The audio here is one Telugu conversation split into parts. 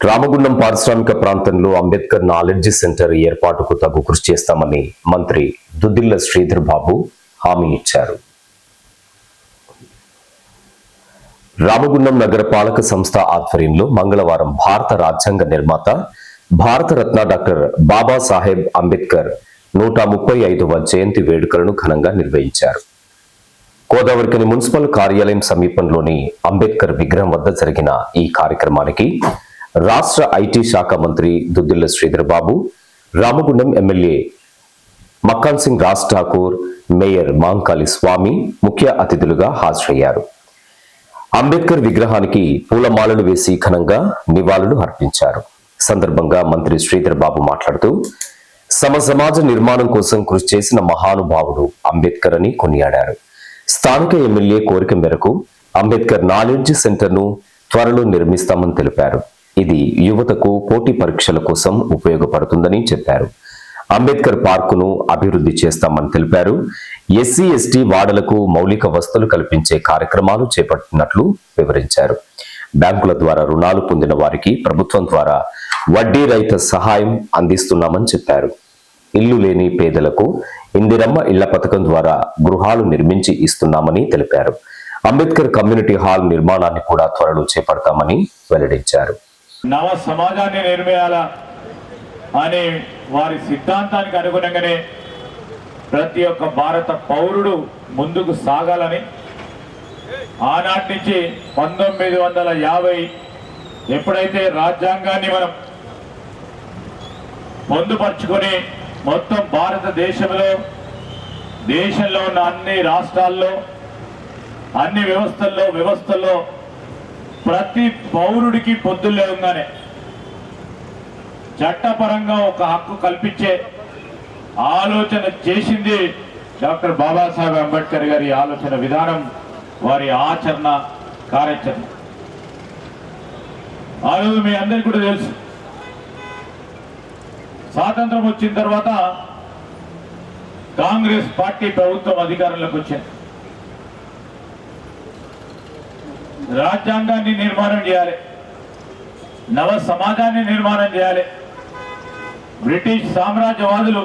రామగుండం పారిశ్రామిక ప్రాంతంలో అంబేద్కర్ నాలెడ్జ్ సెంటర్ ఏర్పాటుకు తగు కృషి చేస్తామని మంత్రి దుద్దిళ్ల శ్రీధర్ బాబు హామీ ఇచ్చారు. రామగుండం నగరపాలక సంస్థ ఆధ్వర్యంలో మంగళవారం భారత రాజ్యాంగ నిర్మాత భారతరత్న డాక్టర్ బాబాసాహెబ్ అంబేద్కర్ 135వ జయంతి వేడుకలను ఘనంగా నిర్వహించారు. గోదావరిఖని మున్సిపల్ కార్యాలయం సమీపంలోని అంబేద్కర్ విగ్రహం వద్ద జరిగిన ఈ కార్యక్రమానికి రాష్ట్ర ఐటీ శాఖ మంత్రి దుద్దిళ్ల శ్రీధర్ బాబు, రామగుండం ఎమ్మెల్యే మక్కాన్ సింగ్ రాజ్ ఠాకూర్, మేయర్ మాంకాళి స్వామి ముఖ్య అతిథులుగా హాజరయ్యారు. అంబేద్కర్ విగ్రహానికి పూలమాలలు వేసి ఘనంగా నివాళులు అర్పించారు. సందర్భంగా మంత్రి శ్రీధర్ బాబు మాట్లాడుతూ సమాజ నిర్మాణం కోసం కృషి చేసిన మహానుభావుడు అంబేద్కర్ అని కొనియాడారు. స్థానిక ఎమ్మెల్యే కోరిక మేరకు అంబేద్కర్ నాలెడ్జ్ సెంటర్ను త్వరలో నిర్మిస్తామని తెలిపారు. ఇది యువతకు పోటీ పరీక్షల కోసం ఉపయోగపడుతుందని చెప్పారు. అంబేద్కర్ పార్కును అభివృద్ధి చేస్తామని తెలిపారు. ఎస్సీ ఎస్టీ వార్డులకు మౌలిక వసతులు కల్పించే కార్యక్రమాలు చేపట్టినట్లు వివరించారు. బ్యాంకుల ద్వారా రుణాలు పొందిన వారికి ప్రభుత్వం ద్వారా వడ్డీ రహిత సహాయం అందిస్తున్నామని చెప్పారు. ఇల్లు లేని పేదలకు ఇందిరమ్మ ఇళ్ల పథకం ద్వారా గృహాలు నిర్మించి ఇస్తున్నామని తెలిపారు. అంబేద్కర్ కమ్యూనిటీ హాల్ నిర్మాణాన్ని కూడా త్వరలో చేపడతామని వెల్లడించారు. నవ సమాజాన్ని నిర్మియాలా అనే వారి సిద్ధాంతానికి అనుగుణంగానే ప్రతి ఒక్క భారత పౌరుడు ముందుకు సాగాలని ఆనాటి నుంచి 1950 ఎప్పుడైతే రాజ్యాంగాన్ని మనం పొందుపరుచుకొని మొత్తం భారతదేశంలో దేశంలో ఉన్న అన్ని రాష్ట్రాల్లో అన్ని వ్యవస్థల్లో ప్రతి పౌరుడికి పొద్దులేగానే చట్టపరంగా ఒక హక్కు కల్పించే ఆలోచన చేసింది డాక్టర్ బాబాసాహెబ్ అంబేద్కర్ గారి ఆలోచన విధానం, వారి ఆచరణ కార్యాచరణ. ఆ రోజు మీ అందరికీ కూడా తెలుసు, స్వాతంత్రం వచ్చిన తర్వాత కాంగ్రెస్ పార్టీ ప్రభుత్వం అధికారంలోకి వచ్చింది. రాజ్యాంగాన్ని నిర్మాణం చేయాలి, నవ సమాజాన్ని నిర్మాణం చేయాలి. బ్రిటిష్ సామ్రాజ్యవాదులు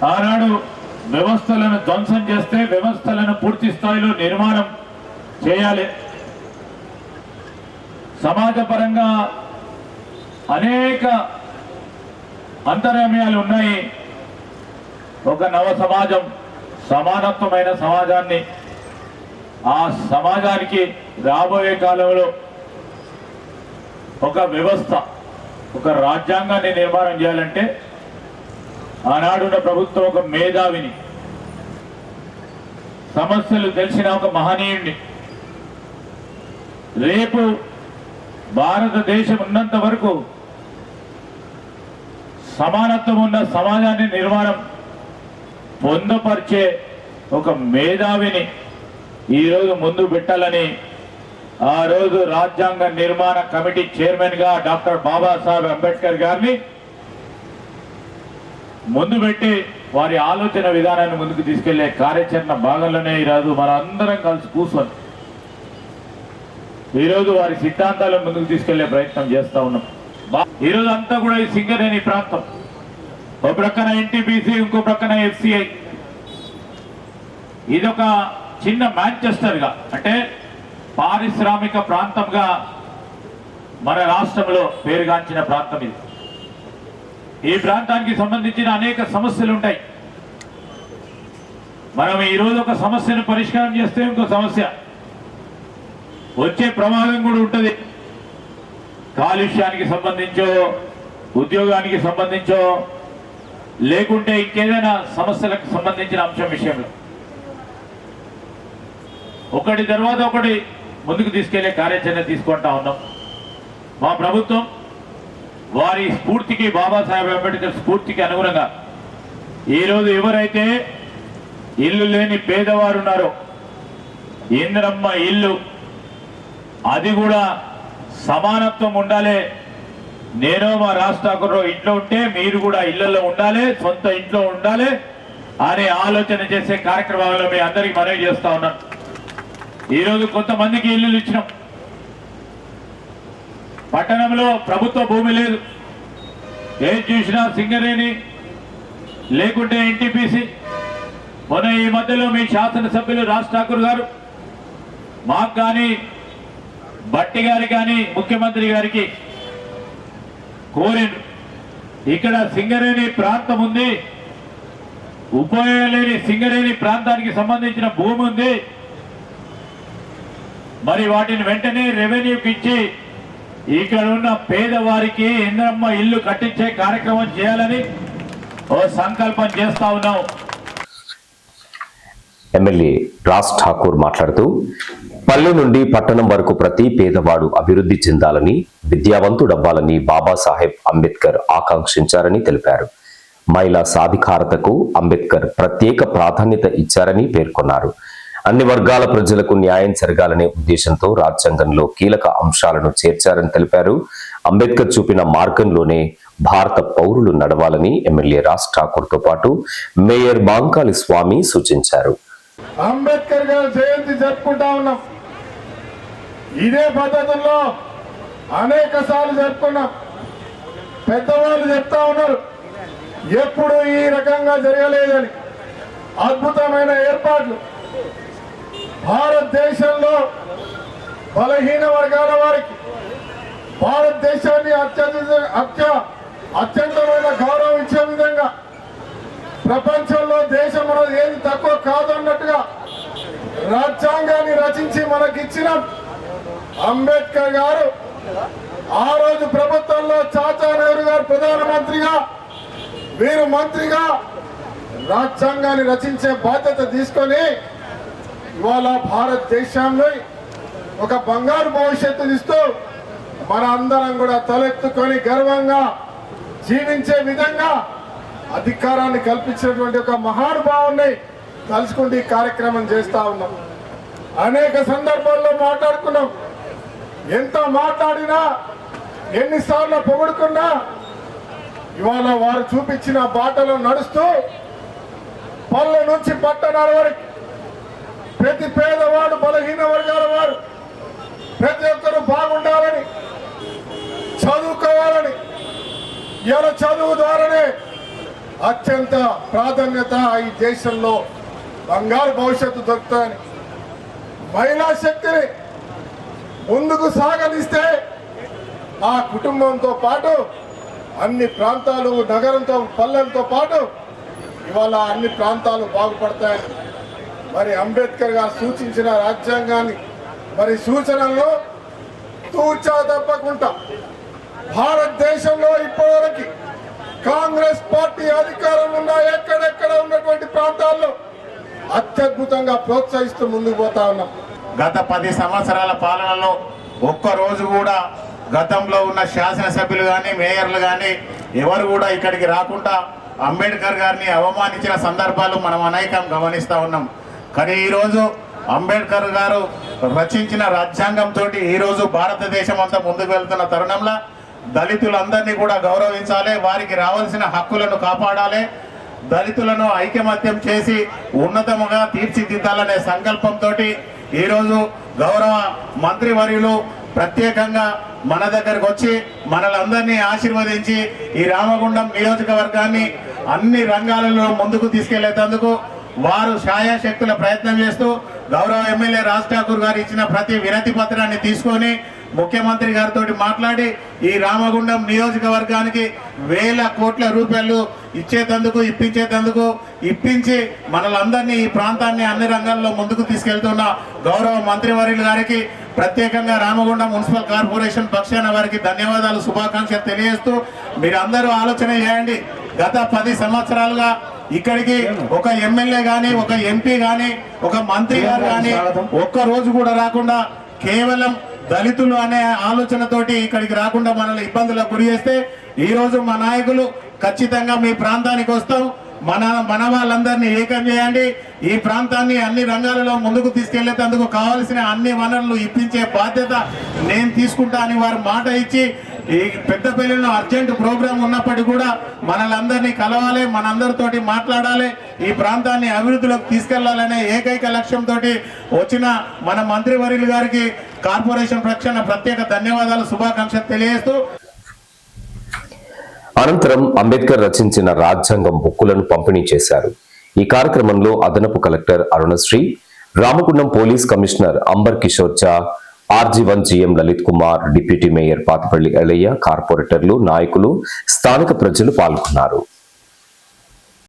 ఆనాడు వ్యవస్థలను ధ్వంసం చేస్తే వ్యవస్థలను పూర్తి స్థాయిలో నిర్మాణం చేయాలి. సమాజపరంగా అనేక అంతర్యామ్యాలు ఉన్నాయి. ఒక నవ సమాజం, సమానత్వమైన సమాజాన్ని, ఆ సమాజానికి రాబోయే కాలంలో ఒక వ్యవస్థ, ఒక రాజ్యాంగాన్ని నిర్మాణం చేయాలంటే ఆనాడున్న ప్రభుత్వం ఒక మేధావిని, సమస్యలు తెలిసిన ఒక మహనీయుడిని, రేపు భారతదేశం ఉన్నంత వరకు సమానత్వం ఉన్న సమాజాన్ని నిర్మాణం పొందుపరిచే ఒక మేధావిని ఈరోజు ముందు పెట్టాలని ఆ రోజు రాజ్యాంగ నిర్మాణ కమిటీ చైర్మన్ గా డాక్టర్ బాబాసాహెబ్ అంబేద్కర్ గారిని ముందు పెట్టి వారి ఆలోచన విధానాన్ని ముందుకు తీసుకెళ్లే కార్యాచరణ భాగంలోనే ఈరోజు మనందరం కలిసి కూర్చొని ఈరోజు వారి సిద్ధాంతాలను ముందుకు తీసుకెళ్లే ప్రయత్నం చేస్తా ఉన్నాం. ఈరోజు అంతా కూడా ఈ సింగరేణి ప్రాంతం, ఒక ప్రక్కన ఎన్టీపీసీ, ఇంకో ప్రక్కన ఎఫ్సిఐ, ఇదొక చిన్న మాంచెస్టర్ గా, అంటే పారిశ్రామిక ప్రాంతంగా మన రాష్ట్రంలో పేరుగాంచిన ప్రాంతం ఇది. ఈ ప్రాంతానికి సంబంధించిన అనేక సమస్యలు ఉంటాయి. మనం ఈరోజు ఒక సమస్యను పరిష్కారం చేస్తే ఇంకో సమస్య వచ్చే ప్రమాదం కూడా ఉంటుంది. కాలుష్యానికి సంబంధించో, ఉద్యోగానికి సంబంధించో, లేకుంటే ఇంకేదైనా సమస్యలకు సంబంధించిన అంశం విషయంలో ఒకటి తర్వాత ఒకటి ముందుకు తీసుకెళ్లే కార్యాచరణ తీసుకుంటా ఉన్నాం. మా ప్రభుత్వం వారి స్ఫూర్తికి, బాబాసాహెబ్ అంబేద్కర్ స్ఫూర్తికి అనుగుణంగా ఈరోజు ఎవరైతే ఇల్లు లేని పేదవారు ఉన్నారో, ఇందిరమ్మ ఇల్లు, అది కూడా సమానత్వం ఉండాలి. నేను మా రాష్ట్ర ఇంట్లో ఉంటే మీరు కూడా ఇళ్లలో ఉండాలి, సొంత ఇంట్లో ఉండాలి అనే ఆలోచన చేసే కార్యక్రమాల్లో మీ అందరికీ మనవి చేస్తా ఉన్నాను. ఈరోజు కొంతమందికి ఇల్లులు ఇచ్చినాం, పట్టణంలో ప్రభుత్వ భూమి లేదు. ఏం చూసినా సింగరేణి లేకుంటే ఎన్టీపీసీ. మొన్న ఈ మధ్యలో మీ శాసనసభ్యులు రాజ్ ఠాకూర్ గారు మాకు కానీ భట్టి గారికి కానీ ముఖ్యమంత్రి గారికి కోరిండు, ఇక్కడ సింగరేణి ప్రాంతం ఉంది, ఉపయోగలేని సింగరేణి ప్రాంతానికి సంబంధించిన భూమి ఉంది, మరి వాటిని వెంటనే రెవెన్యూకి ఇచ్చి ఇక్కడ ఉన్న పేదవారికి ఇంద్రమ్మ ఇల్లు కట్టించే కార్యక్రమం చేయాలని ఓ సంకల్పం చేస్తా ఉన్నాం. ఎమ్మెల్యే రాజ్ ఠాకూర్ మాట్లాడుతూ పల్లె నుండి పట్టణం వరకు ప్రతి పేదవాడు అభివృద్ధి చెందాలని, విద్యావంతుడవ్వాలని బాబాసాహెబ్ అంబేద్కర్ ఆకాంక్షించారని తెలిపారు. మహిళా సాధికారతకు అంబేద్కర్ ప్రత్యేక ప్రాధాన్యత ఇచ్చారని పేర్కొన్నారు. అన్ని వర్గాల ప్రజలకు న్యాయం జరగాలనే ఉద్దేశంతో రాజ్యాంగంలో కీలక అంశాలను చేర్చారని తెలిపారు. అంబేద్కర్ చూపిన మార్గంలోనే భారత పౌరులు నడవాలని ఎమ్మెల్యే రాజ్ ఠాకూర్ తో పాటు మేయర్ బాంకాలి స్వామి సూచించారు. అంబేద్కర్ గారి జయంతి జరుపుకుంటా ఉన్నాం. ఇదే పద్ధతుల్లో అనేక సార్లు జరుపుకున్నాం. పెద్దవాళ్ళు చెప్తా ఉన్నారు ఎప్పుడు ఈ రకంగా జరగలేదని. అద్భుతమైన ఏర్పాట్లు. భారతదేశంలో బలహీన వర్గాల వారికి భారతదేశాన్ని అత్యంతమైన గౌరవం ఇచ్చే విధంగా, ప్రపంచంలో దేశం మనది ఏది తక్కువ కాదు అన్నట్టుగా రాజ్యాంగాన్ని రచించి మనకిచ్చిన అంబేద్కర్ గారు ఆ రోజు ప్రభుత్వంలో చాచా నెహ్రూ గారు ప్రధానమంత్రిగా, వీరు మంత్రిగా రాజ్యాంగాన్ని రచించే బాధ్యత తీసుకొని ఇవాళ భారతదేశాన్ని ఒక బంగారు భవిష్యత్తు ఇస్తూ మన అందరం కూడా తలెత్తుకొని గర్వంగా జీవించే విధంగా అధికారాన్ని కల్పించినటువంటి ఒక మహానుభావుని తలుచుకుంటూ ఈ కార్యక్రమం చేస్తా ఉన్నాం. అనేక సందర్భాల్లో మాట్లాడుకున్నాం. ఎంత మాట్లాడినా, ఎన్నిసార్లు పొగుడుకున్నా ఇవాళ వారు చూపించిన బాటలో నడుస్తూ పల్లె నుంచి పట్టణాల వరకు ప్రతి పేదవాడు, బలహీన వర్గాల వారు ప్రతి ఒక్కరూ బాగుండాలని, చదువుకోవాలని, ఇవాళ చదువు ద్వారానే అత్యంత ప్రాధాన్యత ఈ దేశంలో బంగారు భవిష్యత్తు దొరుకుతాయని, మహిళా శక్తిని ముందుకు సాగనిస్తే ఆ కుటుంబంతో పాటు అన్ని ప్రాంతాలు, నగరంతో పల్లెలతో పాటు ఇవాళ అన్ని ప్రాంతాలు బాగుపడతాయని మరి అంబేద్కర్ గారు సూచించిన రాజ్యాంగాన్ని మరి సూచనల్లో తూచా తప్పకుండా భారతదేశంలో ఇప్పటివరకు కాంగ్రెస్ పార్టీ అధికారంలో ఉన్న ఎక్కడెక్కడ ఉన్నటువంటి ప్రాంతాల్లో అత్యద్భుతంగా ప్రోత్సహిస్తూ ముందుకు పోతా ఉన్నాం. గత 10 సంవత్సరాల పాలనలో ఒక్కరోజు కూడా గతంలో ఉన్న శాసనసభ్యులు కానీ, మేయర్లు కానీ ఎవరు కూడా ఇక్కడికి రాకుండా అంబేద్కర్ గారిని అవమానించిన సందర్భాలు మనం అనేకం గమనిస్తూ ఉన్నాం. కానీ ఈరోజు అంబేద్కర్ గారు రచించిన రాజ్యాంగంతో ఈరోజు భారతదేశం అంతా ముందుకు వెళ్తున్న తరుణంలో దళితులందరినీ కూడా గౌరవించాలి, వారికి రావాల్సిన హక్కులను కాపాడాలి, దళితులను ఐకమత్యం చేసి ఉన్నతముగా తీర్చిదిద్దాలనే సంకల్పంతో ఈరోజు గౌరవ మంత్రివర్యులు ప్రత్యేకంగా మన దగ్గరకు వచ్చి మనలందరినీ ఆశీర్వదించి ఈ రామగుండం నియోజకవర్గాన్ని అన్ని రంగాలలో ముందుకు తీసుకెళ్లేందుకు వారు శాయశక్తుల ప్రయత్నం చేస్తూ గౌరవ ఎమ్మెల్యే రాజ్ ఠాకూర్ గారు ఇచ్చిన ప్రతి వినతి పత్రాన్ని తీసుకొని ముఖ్యమంత్రి గారితో మాట్లాడి ఈ రామగుండం నియోజకవర్గానికి వేల కోట్ల రూపాయలు ఇప్పించి మనలందరినీ ఈ ప్రాంతాన్ని అన్ని రంగాల్లో ముందుకు తీసుకెళ్తున్న గౌరవ మంత్రివర్యులు గారికి ప్రత్యేకంగా రామగుండం మున్సిపల్ కార్పొరేషన్ పక్షాన వారికి ధన్యవాదాలు, శుభాకాంక్షలు తెలియజేస్తూ మీరందరూ ఆలోచన చేయండి. గత 10 సంవత్సరాలుగా ఇక్కడికి ఒక ఎమ్మెల్యే గాని, ఒక ఎంపీ గాని, ఒక మంత్రి గారు గాని ఒక్క రోజు కూడా రాకుండా కేవలం దళితులు అనే ఆలోచనతోటి ఇక్కడికి రాకుండా మనల్ని ఇబ్బందులకు గురి చేస్తే ఈ రోజు మా నాయకులు ఖచ్చితంగా మీ ప్రాంతానికి వస్తాం, మన వాళ్ళందరినీ ఏకం చేయండి, ఈ ప్రాంతాన్ని అన్ని రంగాలలో ముందుకు తీసుకెళ్లేందుకు కావాల్సిన అన్ని వనరులు ఇప్పించే బాధ్యత నేను తీసుకుంటా అని వారు మాట ఇచ్చి ఈ పెద్దపల్లిలో అర్జెంట్ ప్రోగ్రాం ఉన్నప్పటికీ కూడా మనలందరినీ కలవాలి, మనందరితోటి మాట్లాడాలి, ఈ ప్రాంతాన్ని అభివృద్ధిలోకి తీసుకెళ్లాలనే ఏకైక లక్ష్యంతో వచ్చిన మన మంత్రివర్యులు గారికి కార్పొరేషన్ పక్షాన ప్రత్యేక ధన్యవాదాలు, శుభాకాంక్షలు తెలియజేస్తూ అనంతరం అంబేద్కర్ రచించిన రాజ్యాంగం బుక్కులను పంపిణీ చేశారు. ఈ కార్యక్రమంలో అదనపు collector Arunasri, Ramagundam police commissioner Amber Kishore Jha, RG1 GM Lalith Kumar, deputy mayor Pathapalli Ellaiah, కార్పొరేటర్లు, నాయకులు, స్థానిక ప్రజలు పాల్గొన్నారు.